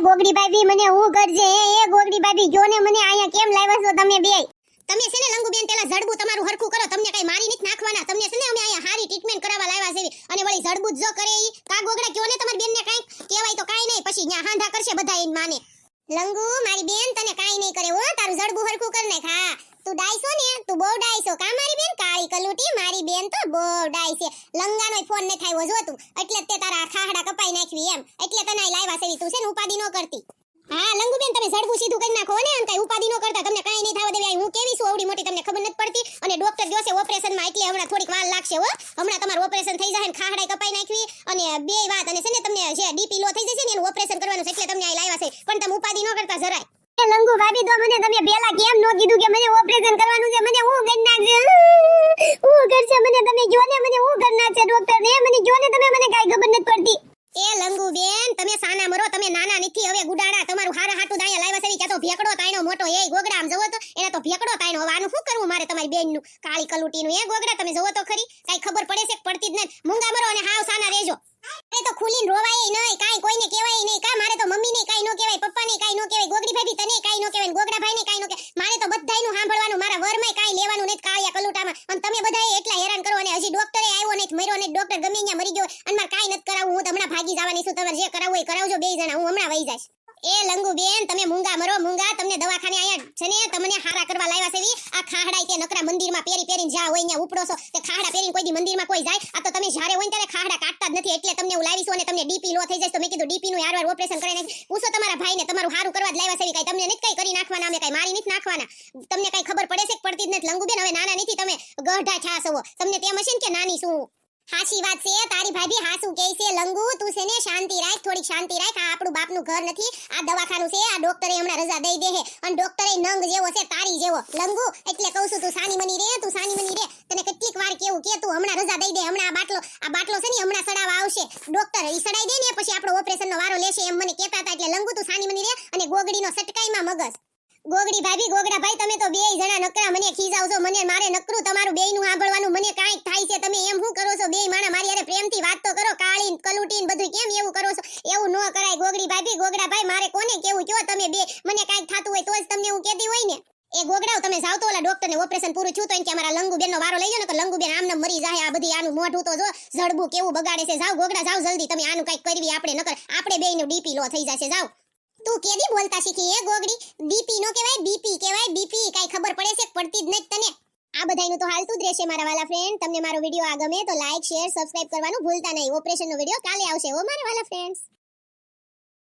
ગોગડી ભાભી મને હું કરજે એ ગોગડી ભાભી જો ને મને અહીંયા કેમ લાવ્યા છો તમે બે? તમે છે ને લંગુબેન પેલા જડબુ તમારું હરખું કરો. તમને કઈ મારી નથી નાખવાના. તમને છે ને અમે અહીંયા હારી ટ્રીટમેન્ટ કરાવવા લાવ્યા છે. અને વળી જડબુ જો કરે ઈ કા ગોગડા કયો ને તમારી બેનને કાઈ કહેવાય તો કાઈ નહીં, પછી ન્યા હાંધા કરશે બધા એની માને. લંગુ મારી બેન તને કાઈ નહીં કરે હો, તારું જડબુ હરખું કર નાખ. હા તું ડાઈસો ને, તું બહુ ડાઈસો કા મારી બેન? કાળી કલુટી મારી બેન તો બહુ ડાઈ છે. લંગાનોય ફોન ન થાયો જો તું, એટલે તે તારા ખાહડા કપાઈ નાખવી એમ, એટલે તને લાવ્યા છે. તું છે ને ઉપાદી ન કરતી. હા લંગુબેન તમે જડબુ સીધું કરી નાખો ને, એમ કઈ ઉપાદી ન કરતા. તમને કાઈ નહીં થાવા દેવી. હું કેવી છું આવડી મોટી, તમને ખબર નથી પડતી. અને ડોક્ટર જોશે ઓપરેશન માં, એટલે હમણાં થોડીક વાર લાગશે હો. હમણાં તમારું ઓપરેશન થઈ જશે ને ખાહડાઈ કપાઈ નાખવી અને બે વાત. અને છે ને તમને જે ડીપી લો થઈ જશે ને એનું ઓપરેશન કરવાનું છે, એટલે તમને આ લાવ્યા છે. પણ તમે ઉપાદી ન કરતા જરાય. એ લંગુ ભાભી તો મને તમે પેલા કેમ નો કીધું કે મને ઓપરેશન કરવાનું છે? મને હું કરી નાખશે, હું કરશે મને તમે જો ને, મને હું કરી નાખશે ડોક્ટર ને? મને જો ને તમે, મને કાઈ ખબર નથી પડતી. એ લંગુબેન તમે સાના મરો, તમે નાના નથી હવે ગુડાડા. તમારું હારા હાટું દાયા લાવ્યા છે. ક્યાં તો ભેકડો તાયનો મોટો એ ગોગડા આમ જવો તો એના તો ભેકડો તાયનો. હવે આનું શું કરવું મારે તમારી બેનનું કાળી કલુટીનું? એ ગોગડા તમે જવો તો ખરી, કાઈ ખબર પડે છે કે પડતી જ નથી? મૂંગા મરો અને હાવ સાના રહેજો. એ તો ખુલીને રોવાય નહીં, કાઈ કોઈને કહેવાય નહીં. કા મારે તો મમ્મીને કાઈ નો કહેવાય, પપ્પાને કાઈ નો કહેવાય, ગોગડી ભાભી તને કાઈ નો કહેવાય, ગોગડા ભાઈને કાઈ નો કહેવાય. મારે તો બધાયનું સાંભળવાનું, મારા વરમાંય કાઈ લેવાનું નથી કાળિયા કલુટામાં. અને તમે બધાએ એટલા હેરાન કરો, અને હજી ડોક્ટરે આવ્યો નથી, મર્યો નથી. ડોક્ટર ગમે ત્યાં મરી ગયો અને મારે કાઈ નથી કરાવવું. હું હમણાં ભાગી જવાની છું. તમારે જે કરાવવું હોય કરાવજો બે જણા, હું હમણાં વહી જઈશ. એ લંગુબેન તમે મૂંગા મરો મૂંગા. તમને દવાખાને આયા છે ને તમને હારા કરવા લાવ્યા છે. આ ખાહડાઈ તે નકરા મંદિરમાં પહેરીને જા હોય ત્યાં ઉપડો છો. તે ખાહડા પહેરીને કોઈ દી મંદિરમાં કોઈ જાય? આ તો તમે જ્યારે હોય ત્યારે ખાહડા કાઢતા જ નથી, એટલે તમને હું લાવીશું. અને તમને ડીપી લો થઈ જાય તો મેં કીધું ડીપી નું હારવાર ઓપરેશન કરી નાખી. પૂછો તમારા ભાઈને, તમારું હારું કરવા જ લાવ્યા છે. કઈ તમને નથી કઈ કરી નાખવાના, અમે કઈ મારી નથી નાખવાના. તમને કઈ ખબર પડે છે કે પડતી જ નથી? લંગુબેન હવે નાના નથી, તમે ગઢા છાસ હો. તમને તેમ હશે ને કે નાની શું? હાચી વાત છે તારી ભાભી, હાસુ કહે છે. લંગુ તું છે ને શાંતિ રાખ, થોડીક શાંતિ રાખ. આ આપણું બાપનું ઘર નથી, આ દવાખાનું છે. આ ડોક્ટરે હમણાં રજા દઈ દે છે, અને ડોક્ટરે નંગ જેવો છે તારી જેવો. લંગુ એટલે કહું છું તું સાની મની રે, તું સાની મની રે. તને કેટલીક વાર કેવું કે તું હમણાં રજા દઈ દે. હમણાં આ બાટલો છે ને હમણાં સડાવા આવશે ડોક્ટર, ઈ સડાઈ દે ને પછી આપણો ઓપરેશનનો વારો લેશે એમ મને કહેતા હતા. એટલે લંગુ તું સાની મની રે. અને ગોગડીનો સટકાઈમાં મગજ. ગોગડી ભાભી ગોગડા ભાઈ તમે તો બેય જણા નકરા મને ખીજાવ છો. મને મારે નકરું તમારું બેયનું સાંભળવાનું મને કાંઈક થાય છે. તમે એમ શું કરો છો? બેય માણા મારી હારે પ્રેમથી વાત તો કરો. કાળી કલુટીન બધું કેમ એવું કરો છો? એવું ન કરાય ગોગડી ભાભી. ગોગડા ભાઈ મારે કોને કેવું કયો? તમે બે મને કાંઈક થાતું હોય તો જ તમને હું કહેતી હોય ને. એ ગોગડાઓ તમે જાવ તો ઓલા ડોક્ટરને ઓપરેશન પૂરું થયું તો એમ કે અમારા લંગુબેનનો વારો લઈ જાવ ને, તો લંગુબેન આમને મરી જાય. આ બધી આનું મોઢું તો જો જડબું કેવું બગાડે છે. જાવ ગોગડા જાવ જલ્દી, તમે આનું કંઈક કરવી. આપણે નકર આપણે બેયનું ડીપી લો થઈ જશે. જાવ. તું કેદી બોલતા શીખી એ ગોગડી? ડીપી નો કહેવાય, બીપી કહેવાય. બીપી કાઈ ખબર પડે છે? પડતી જ નથી તને. આ બધાયનું તો હાલતું જ રહેશે મારા વાલા ફ્રેન્ડ. તમને મારો વિડિયો આ ગમે તો લાઈક શેર સબસ્ક્રાઇબ કરવાનું ભૂલતા નહીં. ઓપરેશનનો વિડિયો કાલે આવશે હો મારા વાલા ફ્રેન્ડ્સ.